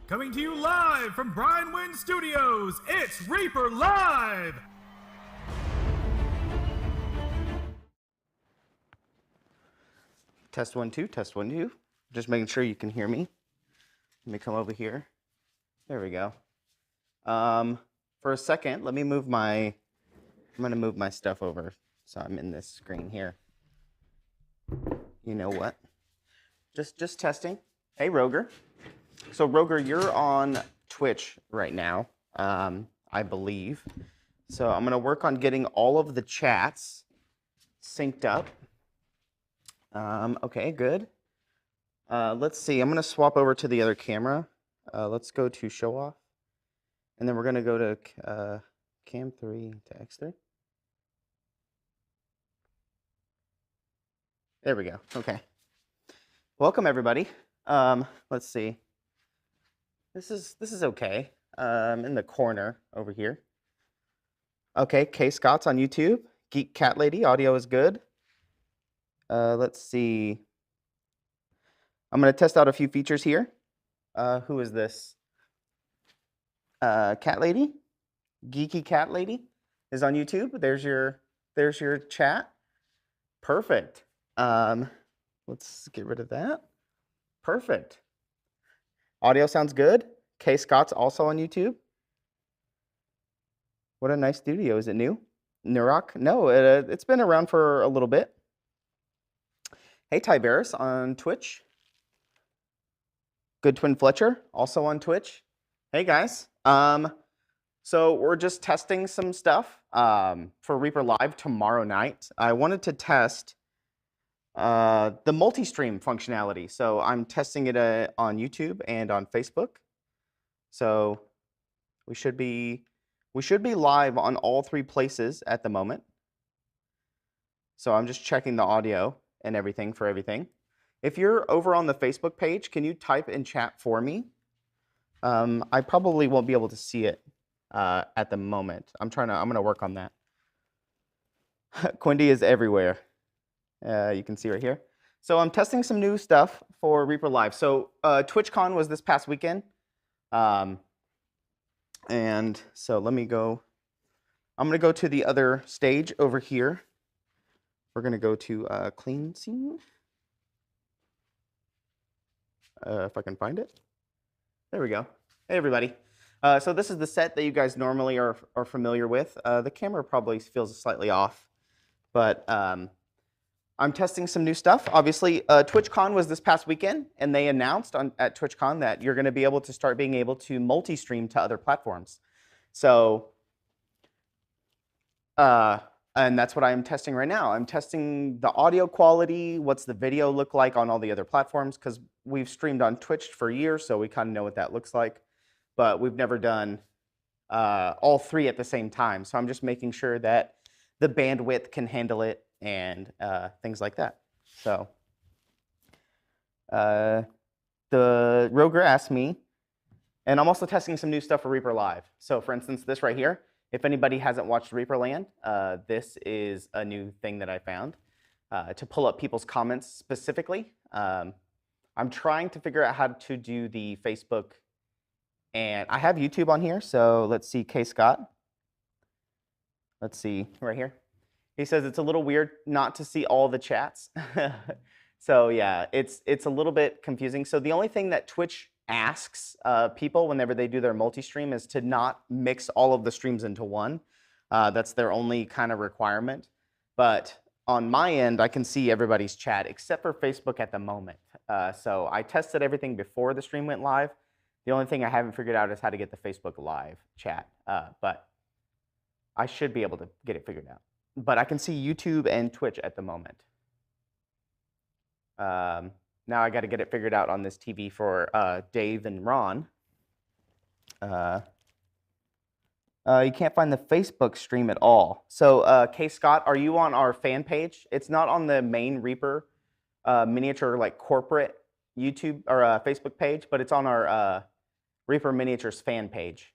Coming to you live from Brian Wynn Studios, it's Reaper Live! Test 1 2, test 1 2. Just making sure you can hear me. Let me come over here. There we go. For a second, let me move I'm gonna move my stuff over so I'm in this screen here. You know what? Just testing. Hey, Roger. So, Roger, you're on Twitch right now, I believe. So, I'm going to work on getting all of the chats synced up. Okay, good. Let's see. I'm going to swap over to the other camera. Let's go to Show Off. And then we're going to go to Cam 3 to X3. There we go. Okay. Welcome, everybody. Let's see. This is okay. In the corner over here. Okay, K Scott's on YouTube. Geek Cat Lady, audio is good. Let's see. I'm gonna test out a few features here. Who is this? Cat Lady, Geeky Cat Lady is on YouTube. There's your chat. Perfect. Let's get rid of that. Perfect. Audio sounds good. K Scott's also on YouTube. What a nice studio. Is it new? Nurok? No, it's been around for a little bit. Hey, Tiberius on Twitch. Good Twin Fletcher also on Twitch. Hey, guys. So we're just testing some stuff for Reaper Live tomorrow night. I wanted to test the multi-stream functionality. So I'm testing it on YouTube and on Facebook. So we should be live on all three places at the moment. So I'm just checking the audio and everything for everything. If you're over on the Facebook page, can you type in chat for me? I probably won't be able to see it at the moment. I'm gonna work on that. Quindy is everywhere. You can see right here. So I'm testing some new stuff for Reaper Live. So TwitchCon was this past weekend. And so let me go. I'm going to go to the other stage over here. We're going to go to clean scene. If I can find it. There we go. Hey, everybody. So this is the set that you guys normally are familiar with. The camera probably feels slightly off, but I'm testing some new stuff. Obviously, TwitchCon was this past weekend, and they announced at TwitchCon that you're going to be able to start being able to multi-stream to other platforms. So, and that's what I'm testing right now. I'm testing the audio quality, what's the video look like on all the other platforms, because we've streamed on Twitch for years, so we kind of know what that looks like. But we've never done all three at the same time. So I'm just making sure that the bandwidth can handle it and things like that. So the Roger asked me, and I'm also testing some new stuff for Reaper Live. So for instance, this right here, if anybody hasn't watched Reaper Land, this is a new thing that I found to pull up people's comments specifically. I'm trying to figure out how to do the Facebook, and I have YouTube on here. So let's see, K. Scott. Let's see, right here. He says it's a little weird not to see all the chats. So yeah, it's a little bit confusing. So the only thing that Twitch asks people whenever they do their multi-stream is to not mix all of the streams into one. That's their only kind of requirement. But on my end, I can see everybody's chat except for Facebook at the moment. So I tested everything before the stream went live. The only thing I haven't figured out is how to get the Facebook Live chat. But I should be able to get it figured out. But I can see YouTube and Twitch at the moment. Now I got to get it figured out on this TV for Dave and Ron. You can't find the Facebook stream at all. So K. Scott, are you on our fan page? It's not on the main Reaper miniature like corporate YouTube or Facebook page, but it's on our Reaper Miniatures fan page.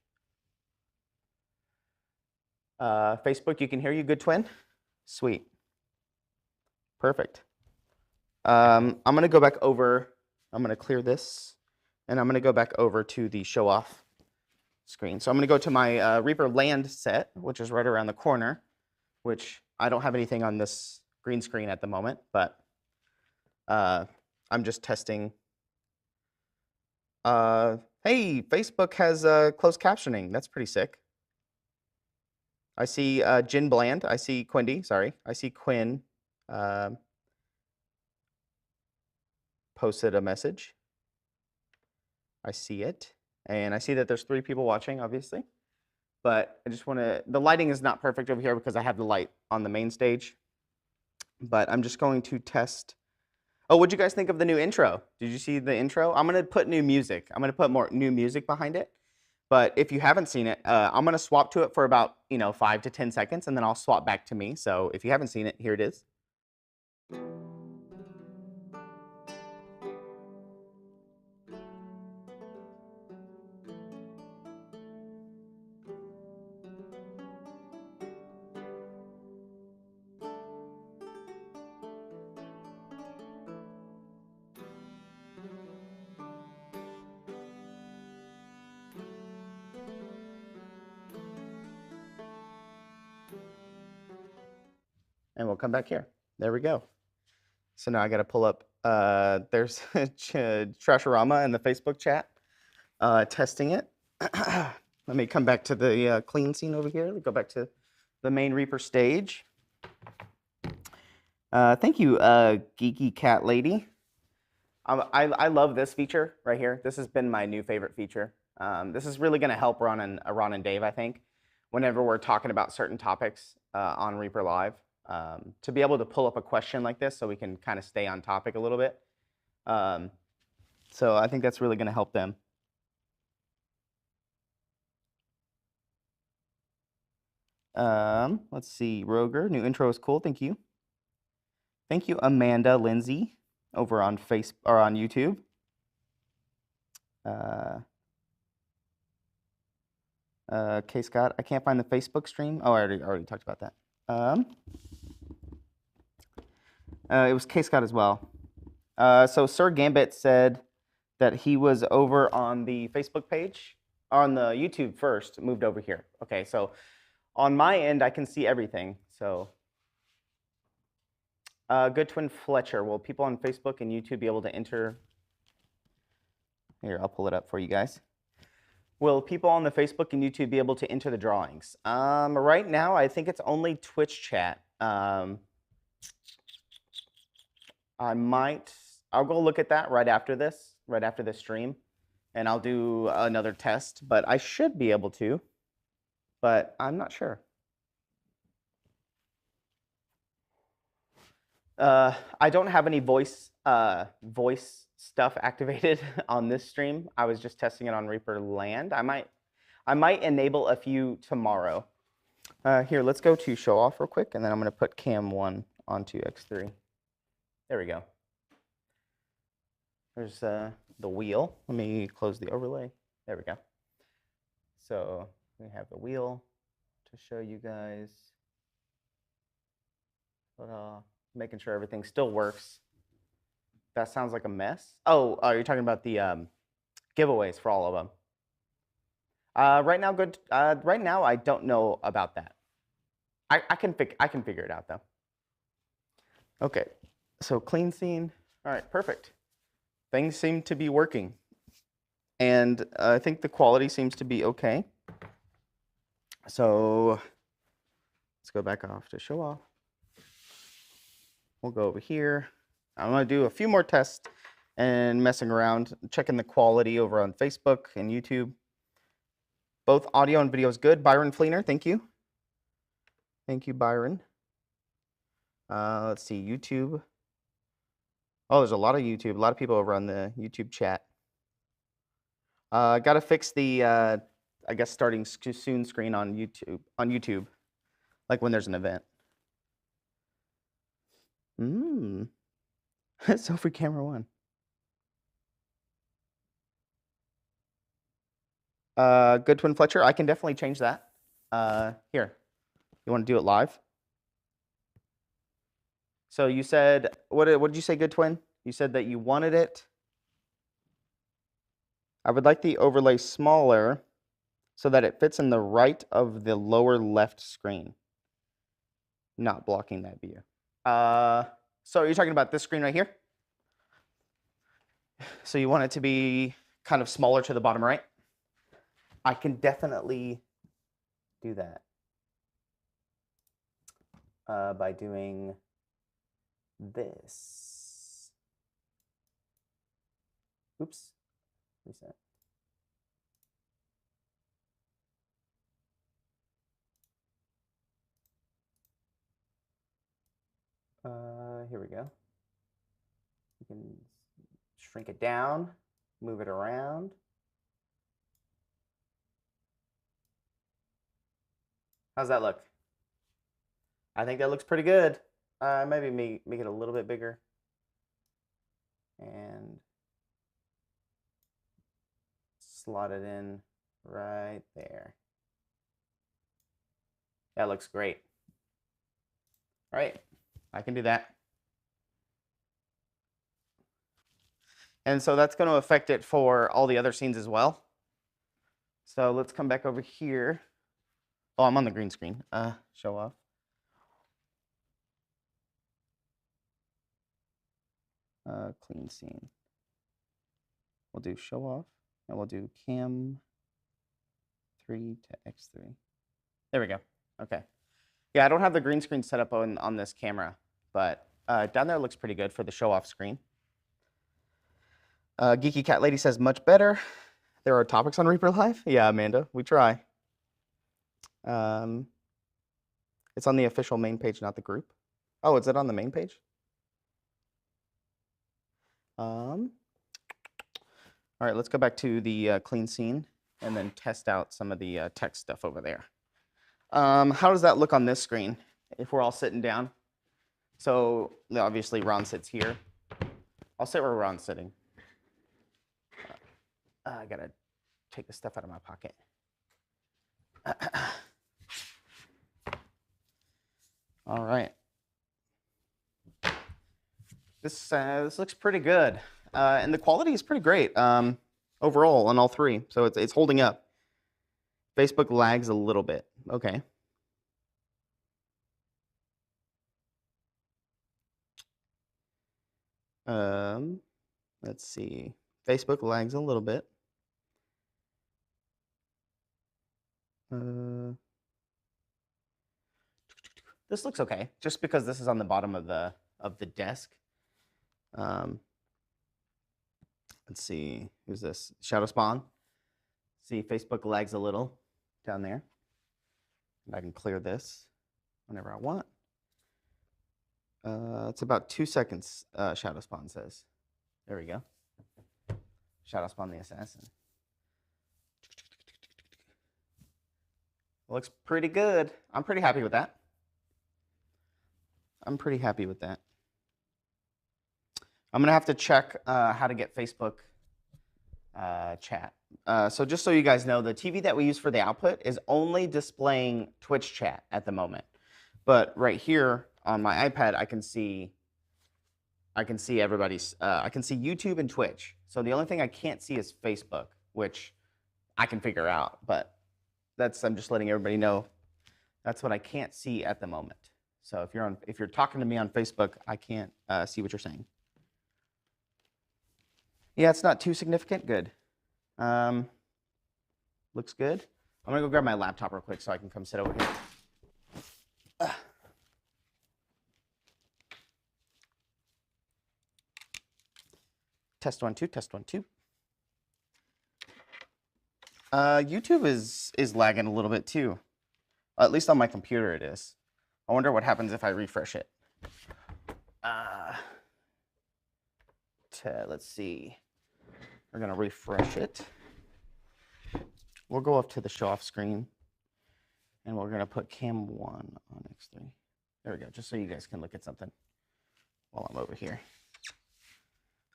Facebook, you can hear you, good twin? Sweet. Perfect. I'm going to go back over. I'm going to clear this, and I'm going to go back over to the show off screen. So I'm going to go to my Reaper Land set, which is right around the corner, which I don't have anything on this green screen at the moment, but I'm just testing. Hey, Facebook has closed captioning. That's pretty sick. I see Jin Bland. I see Quindy. Sorry. I see Quinn posted a message. I see it. And I see that there's 3 people watching, obviously. But I just want to, the lighting is not perfect over here because I have the light on the main stage. But I'm just going to test. Oh, what'd you guys think of the new intro? Did you see the intro? I'm going to put new music. I'm going to put more new music behind it. But if you haven't seen it, I'm going to swap to it for about 5 to 10 seconds, and then I'll swap back to me. So if you haven't seen it, here it is. And we'll come back here. There we go. So now I got to pull up. There's Trasharama in the Facebook chat testing it. Let me come back to the clean scene over here. Let's go back to the main Reaper stage. Thank you, Geeky Cat Lady. I love this feature right here. This has been my new favorite feature. This is really going to help Ron and Dave, I think, whenever we're talking about certain topics on Reaper Live. To be able to pull up a question like this so we can kind of stay on topic a little bit. So I think that's really going to help them. Let's see, Roger, new intro is cool, thank you. Thank you, Amanda Lindsay, over on Facebook or on YouTube. K. Scott, I can't find the Facebook stream. Oh, I already talked about that. It was K. Scott as well. So Sir Gambit said that he was over on the Facebook page, on the YouTube first, moved over here. Okay, so on my end, I can see everything. So, Good Twin Fletcher, will people on Facebook and YouTube be able to enter? Here, I'll pull it up for you guys. Will people on the Facebook and YouTube be able to enter the drawings? Right now, I think it's only Twitch chat. I'll go look at that right after this stream, and I'll do another test, but I should be able to, but I'm not sure. I don't have any voice stuff activated on this stream. I was just testing it on Reaper Land. I might enable a few tomorrow. Here, let's go to show off real quick, and then I'm going to put cam 1 onto X3. There we go. There's the wheel. Let me close the overlay. There we go. So we have the wheel to show you guys. But, making sure everything still works. That sounds like a mess. Oh, you're talking about the giveaways for all of them. Right now, good. Right now, I don't know about that. I can figure it out though. Okay, so clean scene. All right, perfect. Things seem to be working, and I think the quality seems to be okay. So let's go back off to show off. We'll go over here. I'm going to do a few more tests and messing around, checking the quality over on Facebook and YouTube. Both audio and video is good. Byron Fleener, thank you. Thank you, Byron. Let's see, YouTube. Oh, there's a lot of YouTube. A lot of people over on the YouTube chat. Got to fix the, I guess, starting soon screen on YouTube, like when there's an event. So for camera 1. Good Twin Fletcher, I can definitely change that. Here, you want to do it live? So you said, what did you say, Good Twin? You said that you wanted it. I would like the overlay smaller so that it fits in the right of the lower left screen, not blocking that view. So you're talking about this screen right here? So you want it to be kind of smaller to the bottom right? I can definitely do that by doing this. Oops, reset. Here we go. You can shrink it down, move it around. How's that look? I think that looks pretty good. Maybe make it a little bit bigger. And slot it in right there. That looks great. All right, I can do that. And so that's going to affect it for all the other scenes as well. So let's come back over here. Oh, I'm on the green screen. Show off. Clean scene. We'll do show off, and we'll do cam 3 to X3. There we go. Okay. Yeah, I don't have the green screen set up on this camera, but down there looks pretty good for the show off screen. Geeky Cat Lady says, much better. There are topics on Reaper Live? Yeah, Amanda, we try. It's on the official main page, not the group. Oh, is it on the main page? All right, let's go back to the clean scene and then test out some of the text stuff over there. How does that look on this screen if we're all sitting down? So obviously Ron sits here. I'll sit where Ron's sitting. I gotta take the stuff out of my pocket. All right. This looks pretty good, and the quality is pretty great overall on all three. So it's holding up. Facebook lags a little bit. Okay. Let's see. Facebook lags a little bit. This looks okay, just because this is on the bottom of the desk. Let's see. Who's this? Shadow Spawn. See, Facebook lags a little down there. And I can clear this whenever I want. It's about 2 seconds, Shadow Spawn says. There we go. Shadow Spawn the Assassin. Looks pretty good. I'm pretty happy with that. I'm going to have to check how to get Facebook chat. So just so you guys know, the TV that we use for the output is only displaying Twitch chat at the moment. But right here on my iPad, I can see everybody's, I can see YouTube and Twitch. So the only thing I can't see is Facebook, which I can figure out. But I'm just letting everybody know that's what I can't see at the moment. So if you're talking to me on Facebook, I can't see what you're saying. Yeah, it's not too significant. Good. Looks good. I'm gonna go grab my laptop real quick so I can come sit over here. Test 1 2. Test 1 2. YouTube is lagging a little bit too. At least on my computer it is. I wonder what happens if I refresh it. Let's see. We're gonna refresh it. We'll go up to the show off screen and we're gonna put cam 1 on X3. There we go, just so you guys can look at something while I'm over here.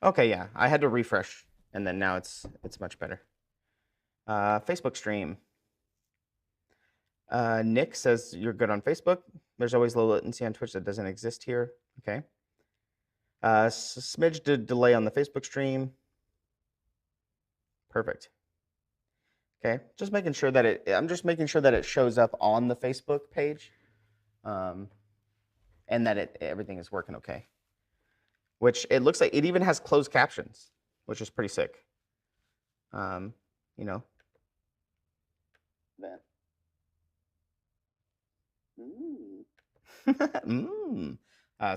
Okay, yeah, I had to refresh and then now it's much better. Facebook stream. Nick says you're good on Facebook. There's always low latency on Twitch that doesn't exist here. Okay. Smidge did delay on the Facebook stream. Perfect. Okay, just making sure that I'm just making sure that it shows up on the Facebook page, and that everything is working okay. Which it looks like it even has closed captions, which is pretty sick. You know. That.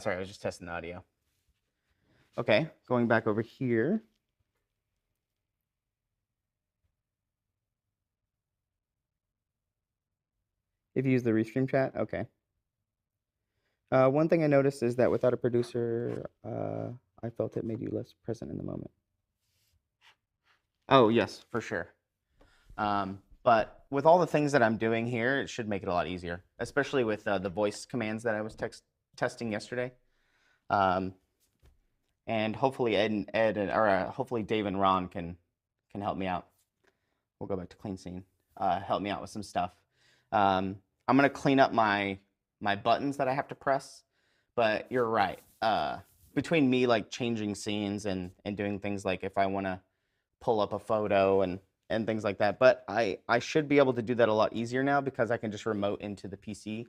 Sorry, I was just testing the audio. Okay, going back over here. If you use the restream chat, okay. One thing I noticed is that without a producer, I felt it made you less present in the moment. Oh, yes, for sure. But with all the things that I'm doing here, it should make it a lot easier, especially with the voice commands that I was testing yesterday. And hopefully hopefully Dave and Ron can help me out. We'll go back to clean scene. Help me out with some stuff. I'm gonna clean up my buttons that I have to press, but you're right. Between me like changing scenes and doing things like if I want to pull up a photo and things like that, but I should be able to do that a lot easier now because I can just remote into the PC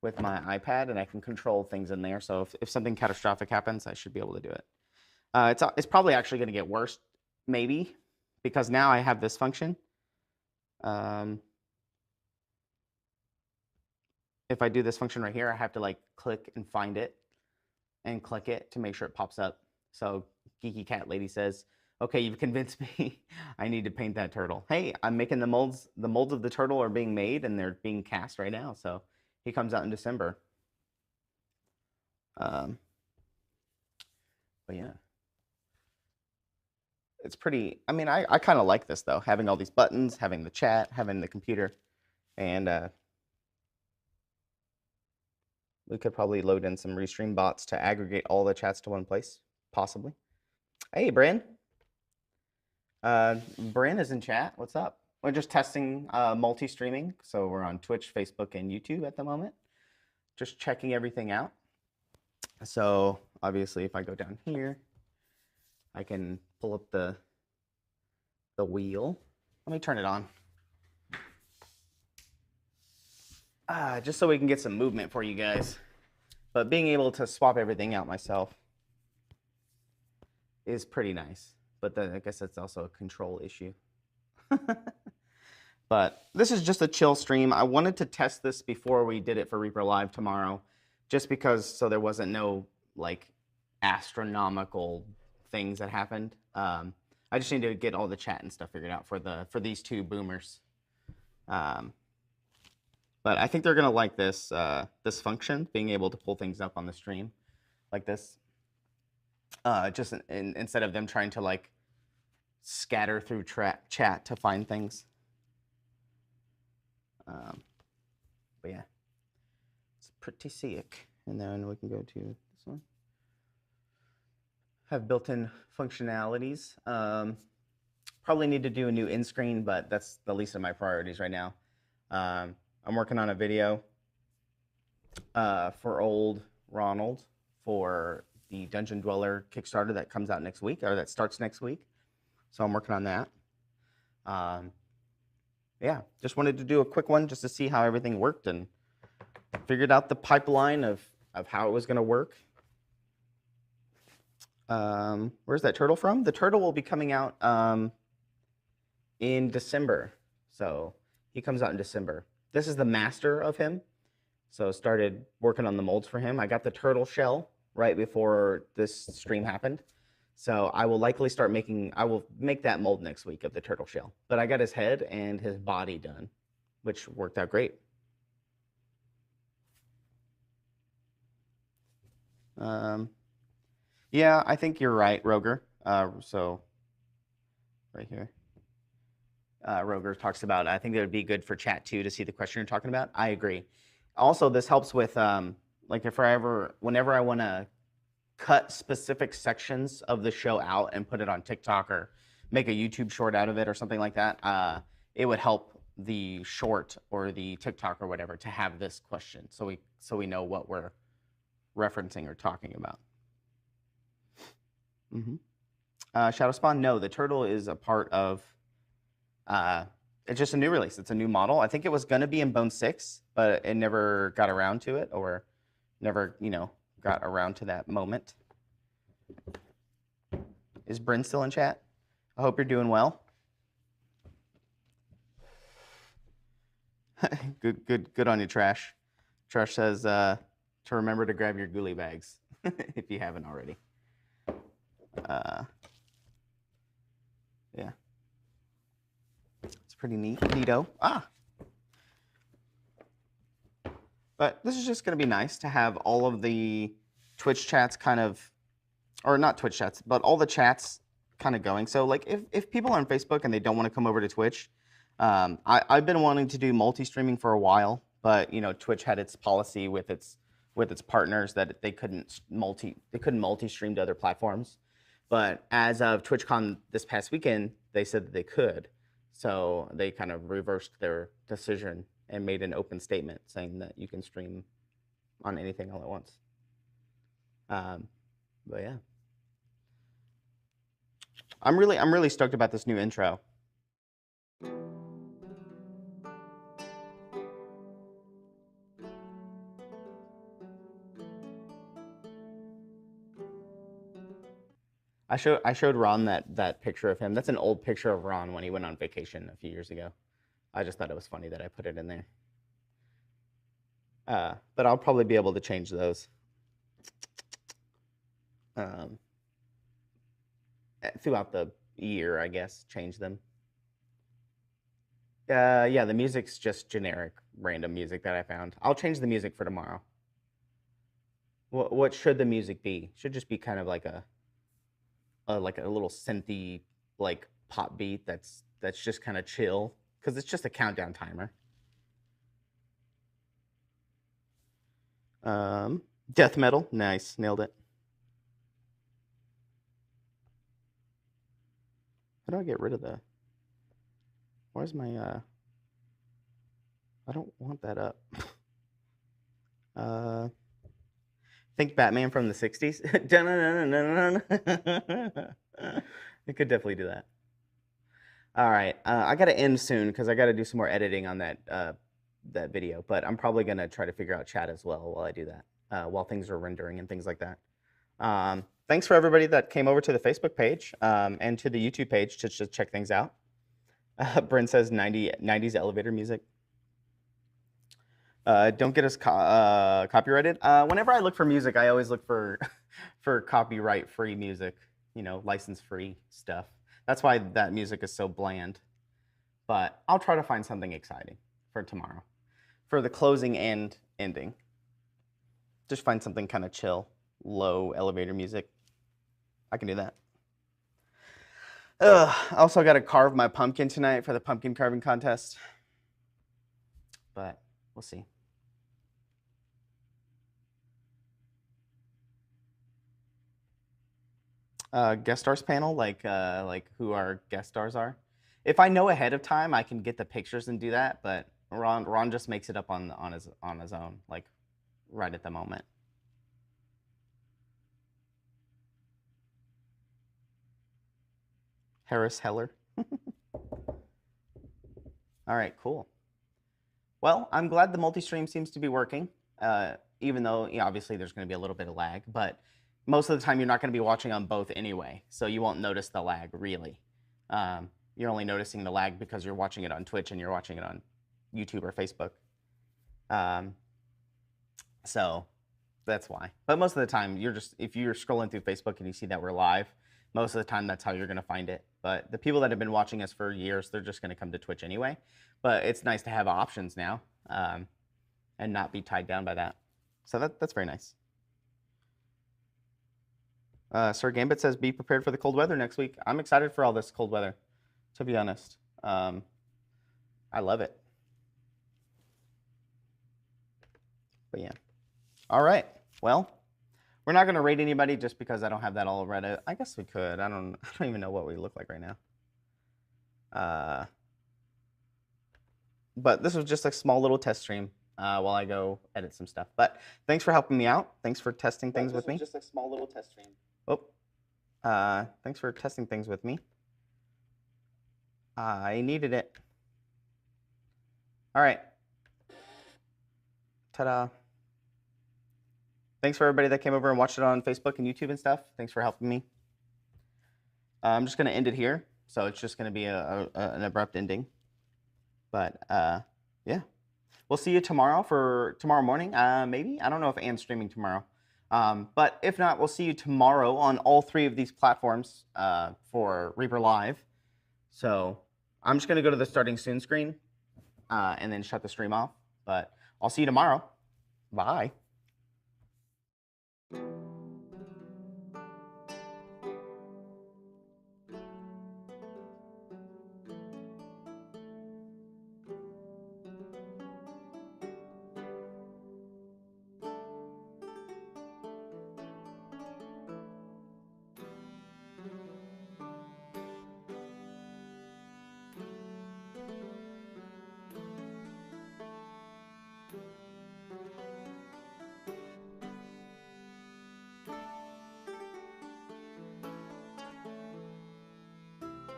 with my iPad and I can control things in there. So if something catastrophic happens, I should be able to do it. It's probably actually going to get worse, maybe, because now I have this function. If I do this function right here, I have to like click and find it and click it to make sure it pops up. So Geeky Cat Lady says, okay, you've convinced me. I need to paint that turtle. Hey, I'm making the molds. The molds of the turtle are being made and they're being cast right now. So he comes out in December. But yeah. It's pretty, I mean, I kind of like this though, having all these buttons, having the chat, having the computer, and we could probably load in some restream bots to aggregate all the chats to one place, possibly. Hey, Bran. Bran is in chat. What's up? We're just testing multi-streaming. So we're on Twitch, Facebook, and YouTube at the moment. Just checking everything out. So obviously, if I go down here, I can pull up the wheel. Let me turn it on. Just so we can get some movement for you guys. But being able to swap everything out myself is pretty nice. But then I guess that's also a control issue. But this is just a chill stream. I wanted to test this before we did it for Reaper Live tomorrow, just because so there wasn't no like astronomical things that happened. I just need to get all the chat and stuff figured out for these two boomers. But I think they're gonna like this this function, being able to pull things up on the stream like this. Just instead of them trying to like scatter through chat to find things. But yeah, it's pretty sick. And then we can go to this one. Have built-in functionalities. Probably need to do a new end screen, but that's the least of my priorities right now. I'm working on a video for old Ronald for the Dungeon Dweller Kickstarter that comes out next week, or that starts next week. So I'm working on that. Yeah, just wanted to do a quick one just to see how everything worked and figured out the pipeline of how it was going to work. Where's that turtle from? The turtle will be coming out in December. So he comes out in December. This is the master of him. So started working on the molds for him. I got the turtle shell right before this stream happened. So I will likely start making, I will make that mold next week of the turtle shell. But I got his head and his body done, which worked out great. Yeah, I think you're right, Roger. So right here. Roger talks about, I think it would be good for chat too to see the question you're talking about. I agree. Also, this helps with, like whenever I want to cut specific sections of the show out and put it on TikTok or make a YouTube short out of it or something like that, it would help the short or the TikTok or whatever to have this question so we know what we're referencing or talking about. Shadow Spawn, no, the turtle is a part of, it's just a new release. It's a new model. I think it was going to be in Bone 6, but it never got around to it, or never, got around to that moment. Is Bryn still in chat? I hope you're doing well. Good on you, Trash. Trash says to remember to grab your ghoulie bags if you haven't already. Yeah. It's pretty neato. But this is just going to be nice to have all of the Twitch chats kind of, or not Twitch chats, but all the chats kind of going. So like if people are on Facebook and they don't want to come over to Twitch, I've been wanting to do multi-streaming for a while, but Twitch had its policy with its partners that they couldn't multi-stream to other platforms. But as of TwitchCon this past weekend, they said that they could. So they kind of reversed their decision and made an open statement saying that you can stream on anything all at once. But yeah, I'm really stoked about this new intro. I showed Ron that picture of him. That's an old picture of Ron when he went on vacation a few years ago. I just thought it was funny that I put it in there. But I'll probably be able to change those throughout the year, I guess. Change them. Yeah, the music's just generic, random music that I found. I'll change the music for tomorrow. What should the music be? Should just be kind of like a little synthy like pop beat that's just kind of chill, because it's just a countdown timer. Death metal, nice, nailed it. How do I get rid of the? Where's my I don't want that up. Think Batman from the 60s? It could definitely do that. All right, I got to end soon because I got to do some more editing on that video, but I'm probably going to try to figure out chat as well while I do that, while things are rendering and things like that. Thanks for everybody that came over to the Facebook page and to the YouTube page to just check things out. Bryn says 90s elevator music. Don't get us copyrighted. Whenever I look for music, I always look for for copyright-free music, you know, license-free stuff. That's why that music is so bland. But I'll try to find something exciting for tomorrow, for the closing and ending. Just find something kind of chill, low elevator music. I can do that. I also got to carve my pumpkin tonight for the pumpkin carving contest. But we'll see. Guest stars panel, like who our guest stars are. If I know ahead of time, I can get the pictures and do that. But Ron just makes it up on his own, like right at the moment. Harris Heller. All right, cool. Well, I'm glad the multi-stream seems to be working, even though obviously there's going to be a little bit of lag, but most of the time you're not going to be watching on both anyway, so you won't notice the lag really. You're only noticing the lag because you're watching it on Twitch and you're watching it on YouTube or Facebook. So that's why. But most of the time, if you're scrolling through Facebook and you see that we're live, most of the time that's how you're going to find it. But the people that have been watching us for years, they're just going to come to Twitch anyway. But it's nice to have options now and not be tied down by that. So that's very nice. Sir Gambit says, be prepared for the cold weather next week. I'm excited for all this cold weather, to be honest. I love it. But yeah. All right. Well, we're not going to rate anybody just because I don't have that all read out. I guess we could. I don't even know what we look like right now. But this was just a small little test stream while I go edit some stuff. But thanks for helping me out. Thanks for testing things with me. Just a small little test stream. Oh, thanks for testing things with me. I needed it. All right. Ta-da. Thanks for everybody that came over and watched it on Facebook and YouTube and stuff. Thanks for helping me. I'm just going to end it here. So it's just going to be an abrupt ending. But yeah, we'll see you tomorrow for tomorrow morning. Maybe. I don't know if Anne's streaming tomorrow. But if not, we'll see you tomorrow on all 3 of these platforms for Reaper Live. So I'm just going to go to the starting soon screen and then shut the stream off. But I'll see you tomorrow. Bye.